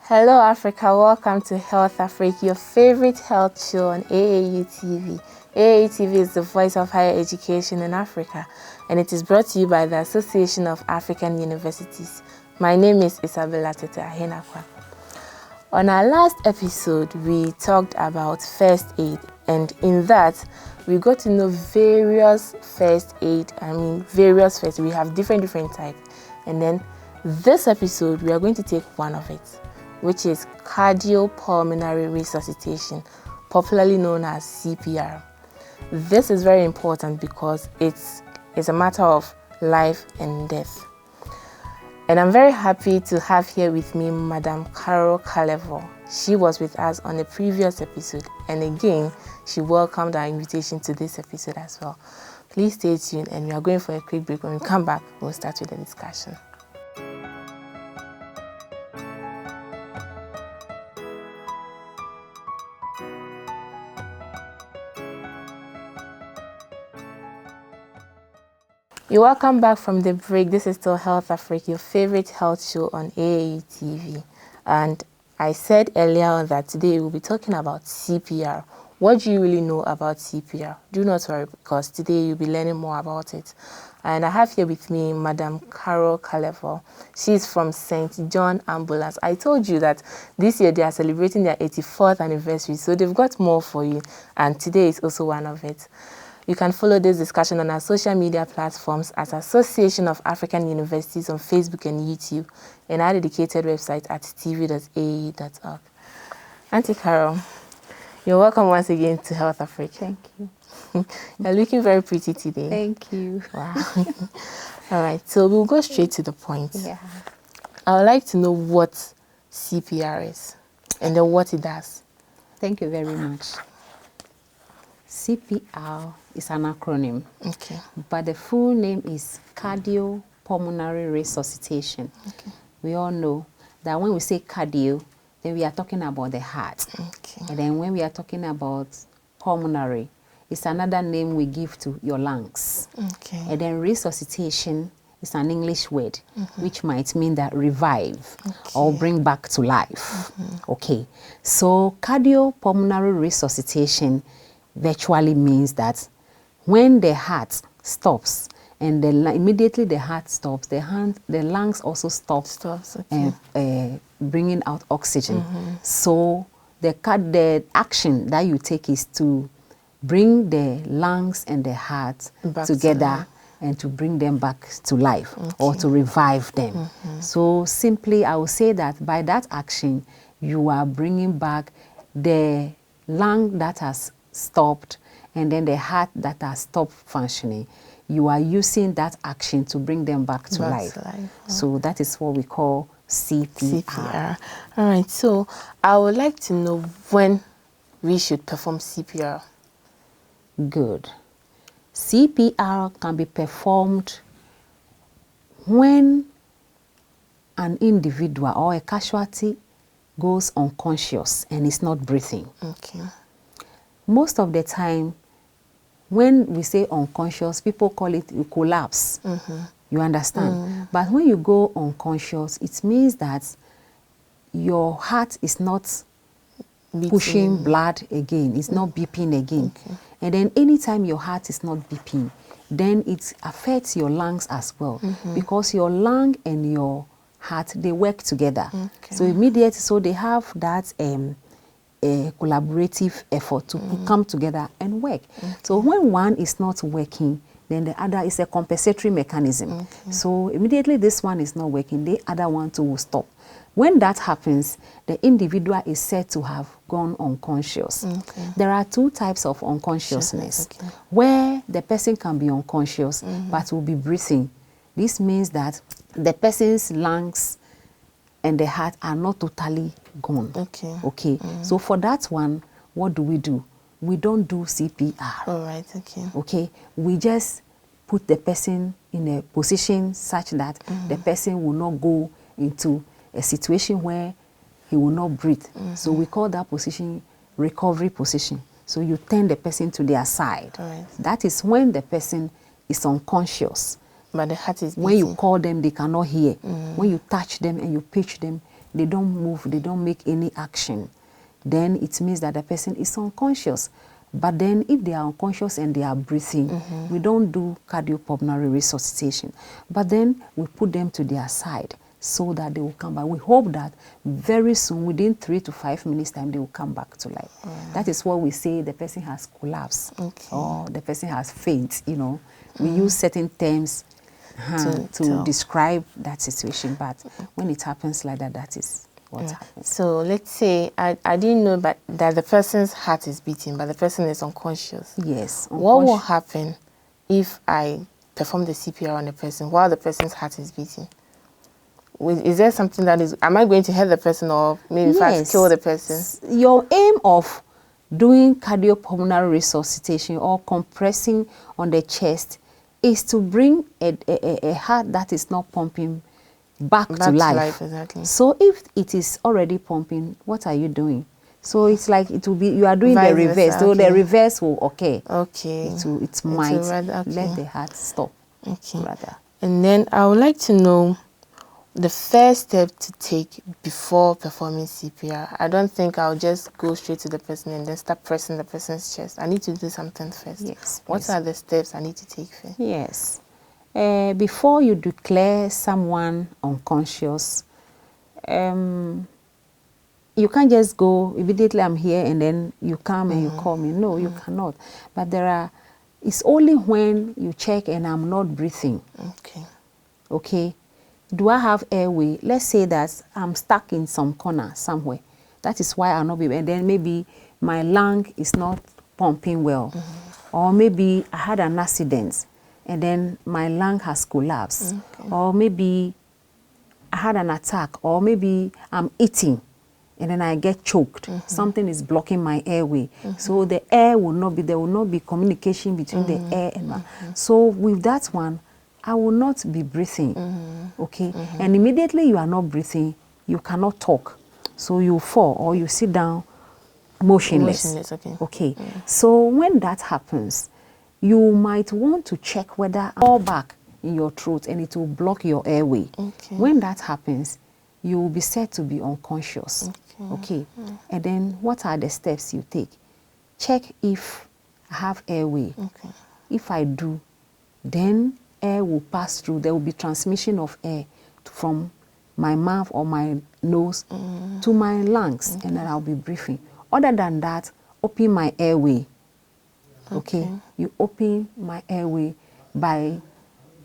Hello Africa, welcome to Health Afrik, your favorite health show on AAU TV. AAU TV is the voice of higher education in Africa, and it is brought to you by the Association of African Universities. My name is Isabella Tete Ahenakwa. On our last episode, we talked about first aid, and in that, we got to know various first aid. We have different types. And then this episode, we are going to take one of it, which is Cardiopulmonary Resuscitation, popularly known as CPR. This is very important because it's a matter of life and death. And I'm very happy to have here with me Madam Cardiopulmonary. She was with us on the previous episode, and again, she welcomed our invitation to this episode as well. Please stay tuned, and we are going for a quick break. When we come back, we'll start with the discussion. You're welcome back from the break. This is still Health Afrik, your favorite health show on AAU TV. And I said earlier on that today we'll be talking about CPR. What do you really know about CPR? Do not worry, because today you'll be learning more about it. And I have here with me Madam Cardiopulmonary. She's from St. John Ambulance. I told you that this year they are celebrating their 84th anniversary, so they've got more for you. And today is also one of it. You can follow this discussion on our social media platforms at Association of African Universities on Facebook and YouTube, and our dedicated website at tv.ae.org. Auntie Carol, you're welcome once again to Health Afrik. Thank you. You're looking very pretty today. Thank you. Wow. All right, so we'll go straight to the point. Yeah. I would like to know what CPR is and then what it does. Thank you very much. CPR is an acronym, Okay. but the full name is Cardiopulmonary Resuscitation. Okay. We all know that when we say cardio, then we are talking about the heart. Okay. And then when we are talking about pulmonary, it's another name we give to your lungs. Okay. And then resuscitation is an English word, which might mean that revive or bring back to life. Okay. So cardiopulmonary resuscitation virtually means that when the heart stops and immediately the heart stops, the lungs also stops okay. Bringing out oxygen. So the action that you take is to bring the lungs and the heart Back together and to bring them back to life or to revive them. So simply, I will say that by that action, you are bringing back the lung that has stopped and then the heart that has stopped functioning. You are using that action to bring them back to life. So that is what we call CPR. All right, so I would like to know when we should perform CPR. Good. CPR can be performed when an individual or a casualty goes unconscious and is not breathing. Okay. Most of the time, when we say unconscious, people call it you collapse. You understand? But when you go unconscious, it means that your heart is not pushing blood again. It's not beeping again. Okay. And then anytime your heart is not beeping, then it affects your lungs as well. Because your lung and your heart, they work together. Okay. So immediately, so they have that a collaborative effort to come together and work. So when one is not working, then the other is a compensatory mechanism. So immediately this one is not working, the other one too will stop. When that happens, the individual is said to have gone unconscious. There are two types of unconsciousness, where the person can be unconscious but will be breathing. This means that the person's lungs and the heart are not totally gone. Okay. So for that one, what do? We don't do CPR. All right. Okay. We just put the person in a position such that the person will not go into a situation where he will not breathe. So we call that position recovery position. So you turn the person to their side. All right. That is when the person is unconscious. But the heart is beating. When you call them, they cannot hear. When you touch them and you pinch them, they don't move, they don't make any action, then it means that the person is unconscious. But then if they are unconscious and they are breathing, we don't do cardiopulmonary resuscitation. But then we put them to their side so that they will come back. We hope that very soon, within 3 to 5 minutes time, they will come back to life. That is what we say the person has collapsed or the person has faint, you know. We use certain terms to describe that situation, but when it happens like that, that is what happens. So let's say I didn't know that the person's heart is beating, but the person is unconscious. Yes. What will happen if I perform the CPR on the person while the person's heart is beating? Is there something that is, am I going to hurt the person or maybe in fact kill the person? Your aim of doing cardiopulmonary resuscitation or compressing on the chest is to bring a heart that is not pumping back to life. Exactly. So if it is already pumping, what are you doing? So it's like it will be, you are doing the reverse. So the reverse will Okay. It might let the heart stop. Okay. Rather. And then I would like to know the first step to take before performing CPR. I don't think I'll just go straight to the person and then start pressing the person's chest. I need to do something first. Yes. What are the steps I need to take first? Yes. Before you declare someone unconscious, you can't just go immediately, I'm here, and then you come and you call me. No, you cannot. But it's only when you check and I'm not breathing. Okay. Do I have airway? Let's say that I'm stuck in some corner somewhere. That is why I'll not be, and then maybe my lung is not pumping well. Or maybe I had an accident and then my lung has collapsed. Or maybe I had an attack, or maybe I'm eating and then I get choked. Something is blocking my airway. So the air will not be, there will not be communication between the air and my, so with that one, I will not be breathing, okay? And immediately you are not breathing, you cannot talk. So you fall or you sit down motionless. Okay. So when that happens, you might want to check whether all back in your throat and it will block your airway. When that happens, you will be said to be unconscious. Okay. And then what are the steps you take? Check if I have airway. If I do, then air will pass through. There will be transmission of air from my mouth or my nose to my lungs, and then I'll be breathing. Other than that, open my airway. Okay. You open my airway by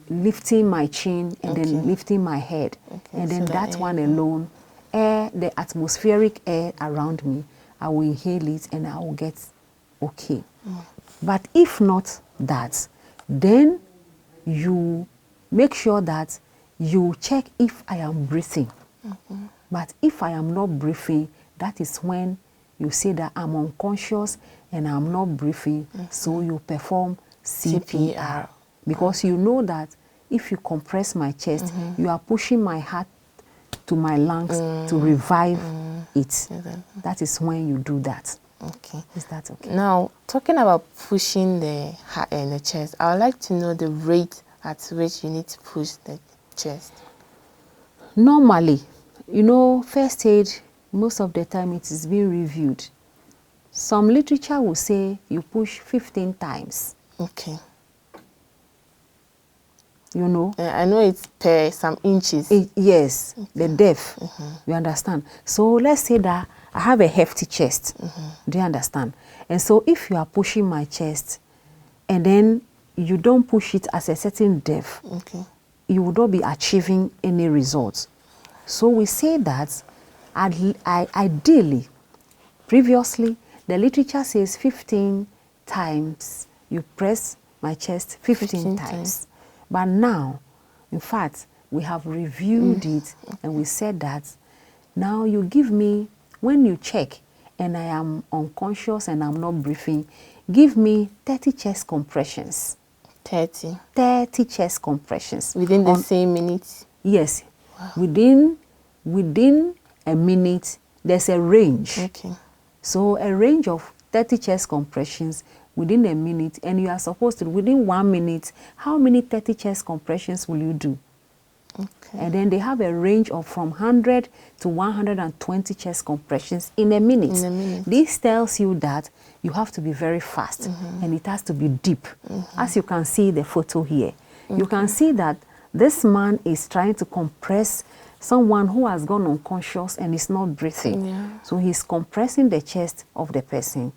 lifting my chin and then lifting my head. And then so that one alone, air, the atmospheric air around me, I will inhale it and I will get okay. But if not that, then you make sure that you check if I am breathing. But if I am not breathing, that is when you say that I'm unconscious and I'm not breathing, so you perform CPR. Because you know that if you compress my chest, you are pushing my heart to my lungs to revive it. That is when you do that. Okay. Is that okay? Now, talking about pushing the heart and the chest, I would like to know the rate at which you need to push the chest. Normally, you know, first aid, most of the time it is being reviewed. Some literature will say you push 15 times. Okay. You know? I know it's per some inches. Yes, the depth. You understand? So let's say that I have a hefty chest. Do you understand? And so if you are pushing my chest and then you don't push it at a certain depth, you would not be achieving any results. So we say that ideally, previously, the literature says 15 times. You press my chest 15 times. But now, in fact, we have reviewed it and we said that now you give me, when you check and I am unconscious and I'm not breathing, give me 30 chest compressions. 30 chest compressions. Within the same minute? Yes. Wow. Within a minute, there's a range. Okay. So a range of 30 chest compressions within a minute, and you are supposed to, within 1 minute, how many 30 chest compressions will you do? Okay. And then they have a range of from 100 to 120 chest compressions in a minute. In a minute. This tells you that you have to be very fast and it has to be deep. As you can see the photo here, you can see that this man is trying to compress someone who has gone unconscious and is not breathing. Yeah. So he's compressing the chest of the person.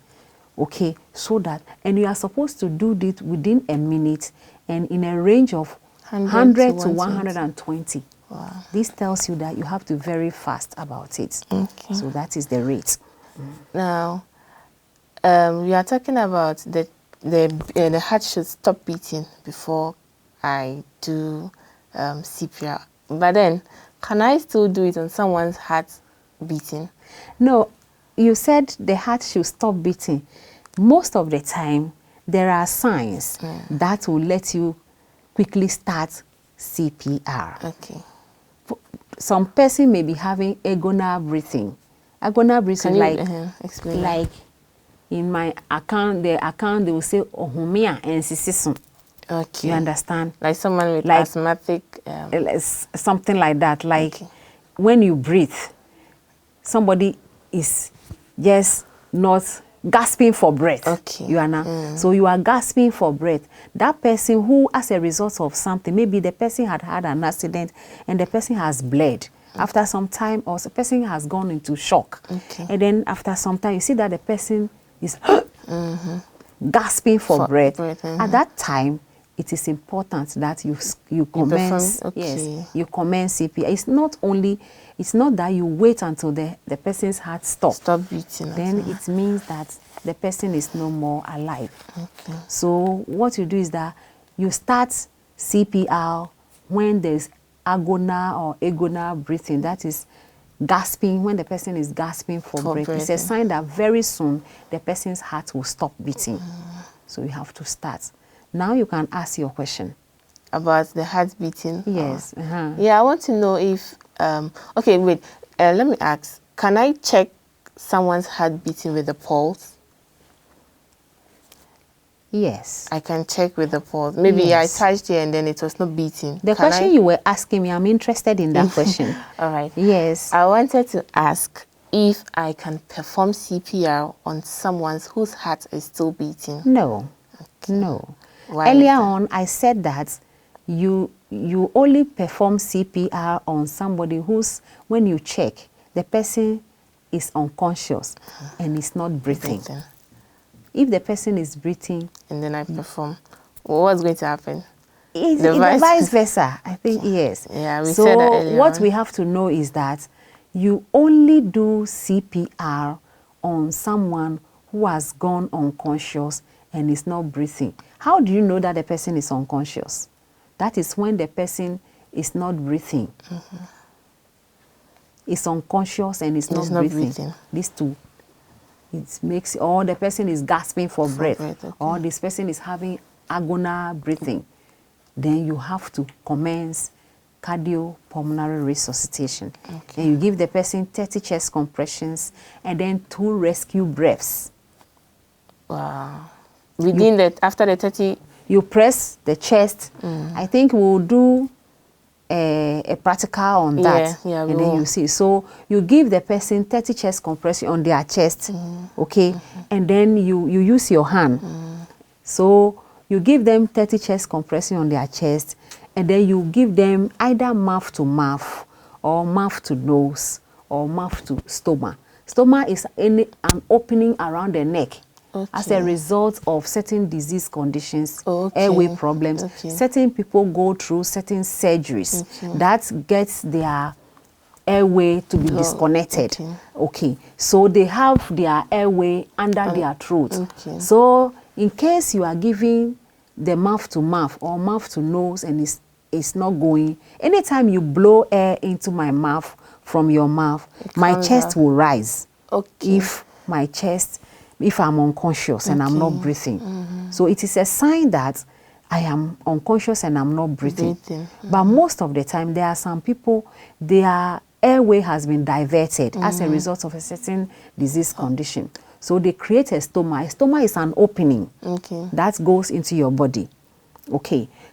Okay, so that, and you are supposed to do this within a minute and in a range of 100 to 120. Wow. This tells you that you have to be very fast about it. Okay. So that is the rate. Now, we are talking about the heart should stop beating before I do CPR. But then, can I still do it on someone's heart beating? No, you said the heart should stop beating. Most of the time, there are signs that will let you quickly start CPR. Okay. Some person may be having agonal breathing. Agonal breathing, Can you like explain like in my account, they will say ohumia and sisisun. Okay. You understand? Like someone with Like asthmatic. something like that. Like Okay. when you breathe, somebody is just not gasping for breath. Okay. You are now. So you are gasping for breath. That person who, as a result of something, maybe the person had had an accident and the person has bled. After some time, or the person has gone into shock. Okay. And then after some time, you see that the person is gasping for breath. At that time, it is important that you commence. Yes, you commence CPR. It's not that you wait until the person's heart stops. Stop beating. Then it means that the person is no more alive. Okay. So what you do is that you start CPR when there's agonal or agonal breathing. That is gasping, when the person is gasping for breath. It's a sign that very soon the person's heart will stop beating. So you have to start. Now you can ask your question. About the heart beating? Yes. Yeah, I want to know if, okay, wait, let me ask, can I check someone's heart beating with the pulse? Yes. I can check with the pulse. Maybe Yes. I touched it and then it was not beating. The question you were asking me, I'm interested in that question. All right. Yes. I wanted to ask if I can perform CPR on someone whose heart is still beating. No. No. Why is Earlier that? on, I said that you only perform CPR on somebody who's, when you check, the person is unconscious and is not breathing. If the person is breathing, and then I perform, what's going to happen? It's the vice versa. I think yes. Yeah, we said that earlier what on. we have to know is that you only do CPR on someone who has gone unconscious and is not breathing. How do you know that the person is unconscious? That is when the person is not breathing. Is unconscious and is not breathing. These two. It makes, or the person is gasping for breath. Or this person is having agonal breathing. Then you have to commence cardiopulmonary resuscitation. And you give the person 30 chest compressions and then 2 rescue breaths. Wow. Within that, after the 30, you press the chest. I think we'll do a practical on that. Yeah, and then you see. So you give the person 30 chest compression on their chest, okay? And then you use your hand. So you give them 30 chest compression on their chest, and then you give them either mouth to mouth, or mouth to nose, or mouth to stomach. Stomach is an opening around the neck. As a result of certain disease conditions, airway problems, certain people go through certain surgeries that gets their airway to be disconnected. So they have their airway under their throat. So in case you are giving the mouth to mouth or mouth to nose and it's not going, anytime you blow air into my mouth from your mouth, my chest will rise. If I'm unconscious and I'm not breathing. So it is a sign that I am unconscious and I'm not breathing. But most of the time, there are some people, their airway has been diverted as a result of a certain disease condition. So they create a stoma. A stoma is an opening that goes into your body.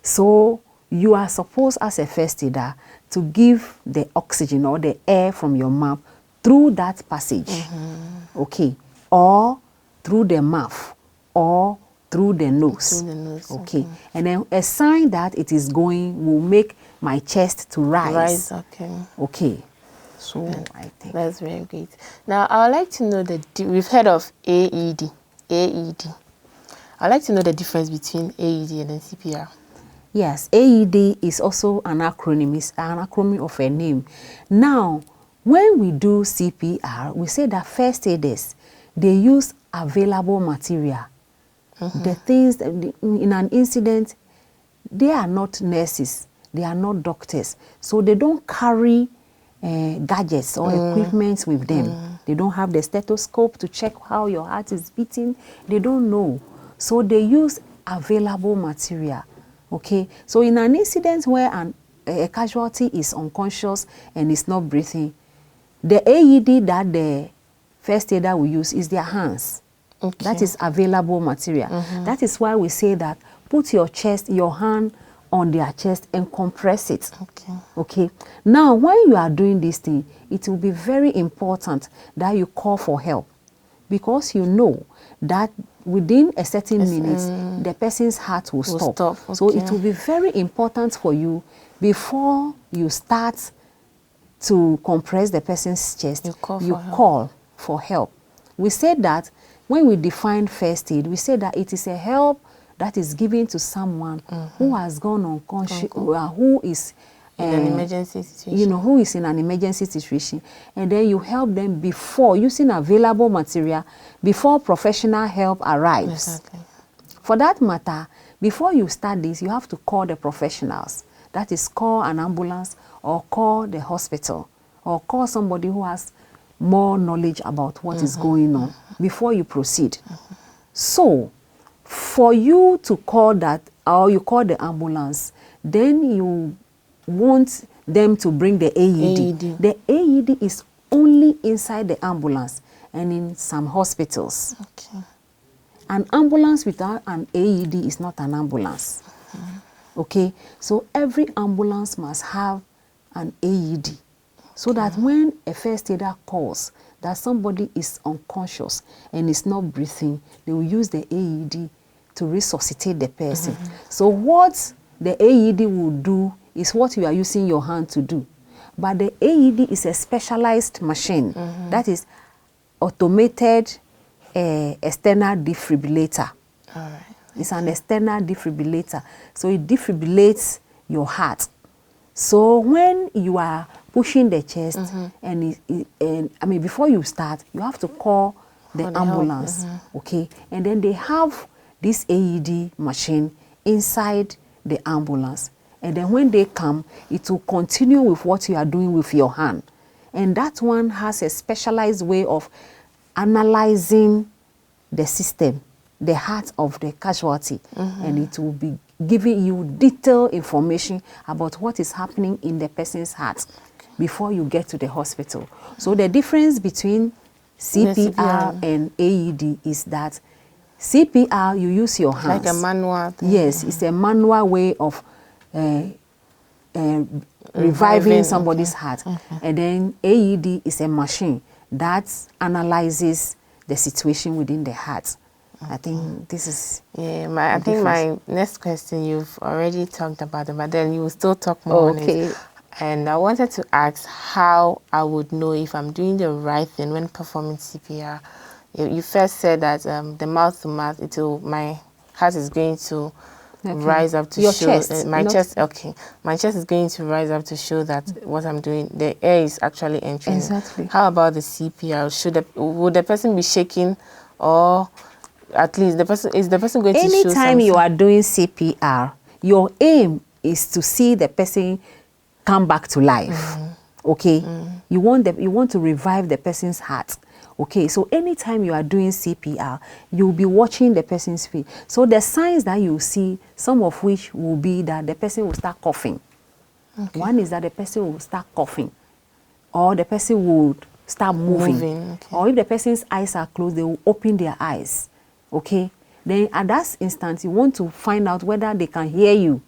So you are supposed, as a first aider, to give the oxygen or the air from your mouth through that passage, okay, or through the mouth, or through the nose, okay. And then a sign that it is going will make my chest to rise. Okay. So I think that's very great. Now I would like to know we've heard of AED. I'd like to know the difference between AED and then CPR. Yes, AED is also an acronym. It's an acronym of a name. Now, when we do CPR, we say that first aiders, they use available material. The things that in an incident, they are not nurses, they are not doctors, so they don't carry gadgets or equipment with them. They don't have the stethoscope to check how your heart is beating. They don't know, so they use available material. Okay, so in an incident where a casualty is unconscious and is not breathing, the AED that the first aider will use is their hands. Okay. That is available material. That is why we say that put your hand on their chest and compress it. Okay. Okay. Now, when you are doing this thing, it will be very important that you call for help, because you know that within a certain minute, the person's heart will stop. Okay. So it will be very important for you, before you start to compress the person's chest, you call for help. We said that when we define first aid, we say that it is a help that is given to someone who has gone unconscious, who is in an emergency situation. You know, who is in an emergency situation. And then you help them before, using available material, before professional help arrives. Exactly. For that matter, before you start this, you have to call the professionals. That is, call an ambulance or call the hospital or call somebody who has more knowledge about what is going on before you proceed. So, for you to call that, or you call the ambulance, then you want them to bring the AED. The AED is only inside the ambulance and in some hospitals. Okay. An ambulance without an AED is not an ambulance. Okay, so every ambulance must have an AED, so that when a first aider calls that somebody is unconscious and is not breathing, they will use the AED to resuscitate the person. So what the AED will do is what you are using your hand to do. But the AED is a specialized machine. That is automated external defibrillator. All right. It's an external defibrillator. So it defibrillates your heart. So when you are pushing the chest, and before you start, you have to call the ambulance. Okay? And then they have this AED machine inside the ambulance. And then when they come, it will continue with what you are doing with your hand. And that one has a specialized way of analyzing the system, the heart of the casualty, and it will be giving you detailed information about what is happening in the person's heart before you get to the hospital. So the difference between CPR and AED is that CPR, you use your hands. Like a manual thing. Yes, it's a manual way of reviving somebody's heart. And then AED is a machine that analyzes the situation within the heart. I think this is... I think my next question, you've already talked about it, but then you will still talk more on it. And I wanted to ask how I would know if I'm doing the right thing when performing CPR. You first said that the mouth to mouth, my heart is going to rise up to show chest. My chest. Okay, my chest is going to rise up to show that what I'm doing, the air is actually entering. Exactly. How about the CPR? Would the person be shaking, or at least the person going to show something? Anytime you are doing CPR, your aim is to see the person come back to life. Okay, you want to revive the person's heart. Okay, so anytime you are doing CPR, you'll be watching the person's face. So the signs that you see, some of which will be that the person will start coughing. Okay. One is that the person will start coughing, or the person will start moving. Okay. Or if the person's eyes are closed, they will open their eyes. Okay, then at that instant, you want to find out whether they can hear you.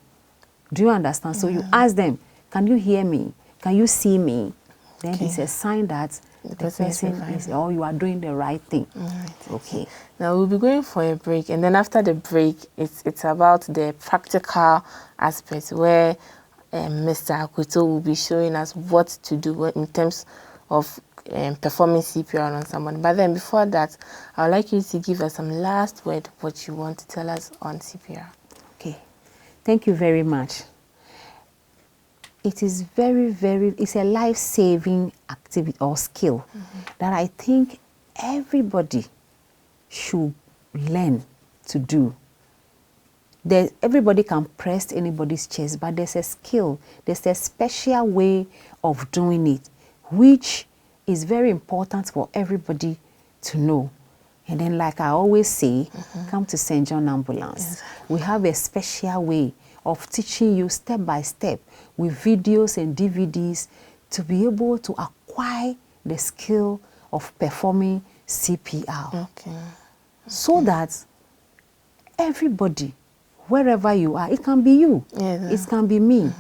Do you understand? So you ask them, can you hear me? Can you see me? Then it's a sign that the person is, or you are doing the right thing. Okay. Now we'll be going for a break, and then after the break, it's about the practical aspect where Mr. Akoto will be showing us what to do in terms of performing CPR on someone. But then before that, I would like you to give us some last word, what you want to tell us on CPR. Okay. Thank you very much. It is it's a life-saving activity or skill that I think everybody should learn to do. Everybody can press anybody's chest, but there's a skill, there's a special way of doing it, which is very important for everybody to know. And then, like I always say, come to St. John Ambulance. Yes. We have a special way of teaching you step by step with videos and DVDs to be able to acquire the skill of performing CPR. So that everybody, wherever you are, it can be you, it can be me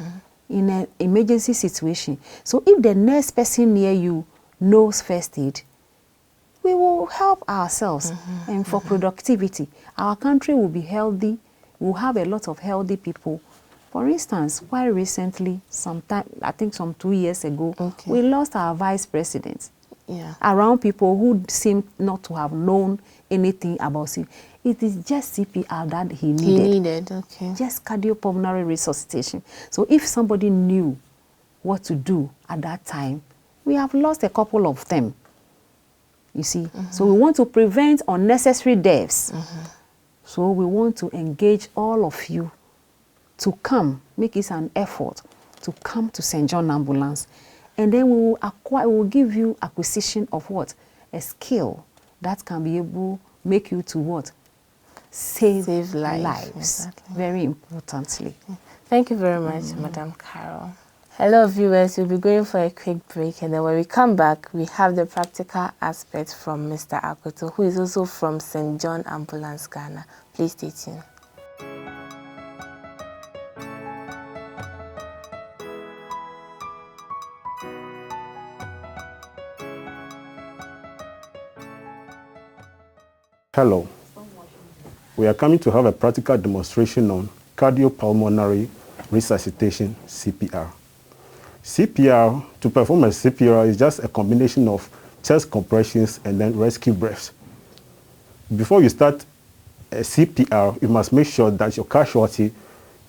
in an emergency situation. So if the next person near you knows first aid, we will help ourselves and for productivity. Our country will be healthy. We'll have a lot of healthy people. For instance, quite recently, I think some 2 years ago, we lost our vice president. Around people who seemed not to have known anything about CPR. It is just CPR that he needed. Just cardiopulmonary resuscitation. So if somebody knew what to do at that time, we have lost a couple of them. You see, so we want to prevent unnecessary deaths. So we want to engage all of you to come, make it an effort to come to St. John Ambulance. And then we will give you acquisition of what? A skill that can be able to make you to what? Save lives. Exactly. Very importantly. Thank you very much, Madam Carol. Hello viewers, we'll be going for a quick break, and then when we come back, we have the practical aspect from Mr. Akoto, who is also from St. John Ambulance, Ghana. Please stay tuned. Hello. We are coming to have a practical demonstration on cardiopulmonary resuscitation, CPR. CPR, to perform a CPR, is just a combination of chest compressions and then rescue breaths. Before you start a CPR, you must make sure that your casualty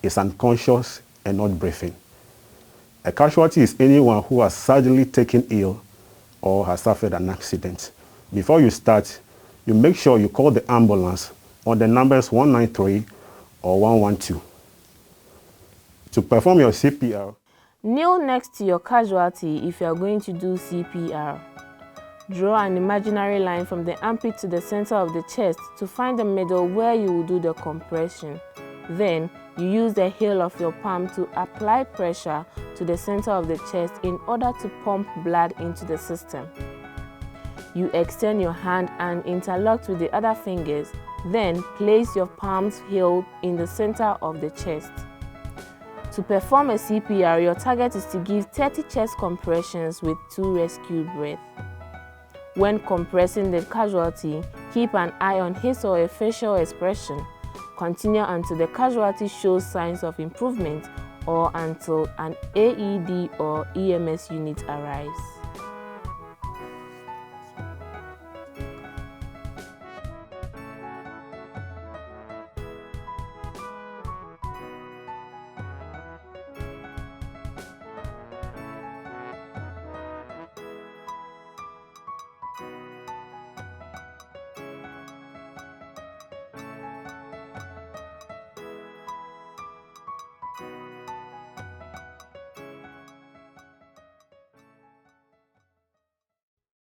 is unconscious and not breathing. A casualty is anyone who has suddenly taken ill or has suffered an accident. Before you start, you make sure you call the ambulance on the numbers 193 or 112. To perform your CPR, kneel next to your casualty if you are going to do CPR. Draw an imaginary line from the armpit to the center of the chest to find the middle where you will do the compression. Then, you use the heel of your palm to apply pressure to the center of the chest in order to pump blood into the system. You extend your hand and interlock with the other fingers, then place your palm's heel in the center of the chest. To perform a CPR, your target is to give 30 chest compressions with 2 rescue breaths. When compressing the casualty, keep an eye on his or her facial expression. Continue until the casualty shows signs of improvement or until an AED or EMS unit arrives.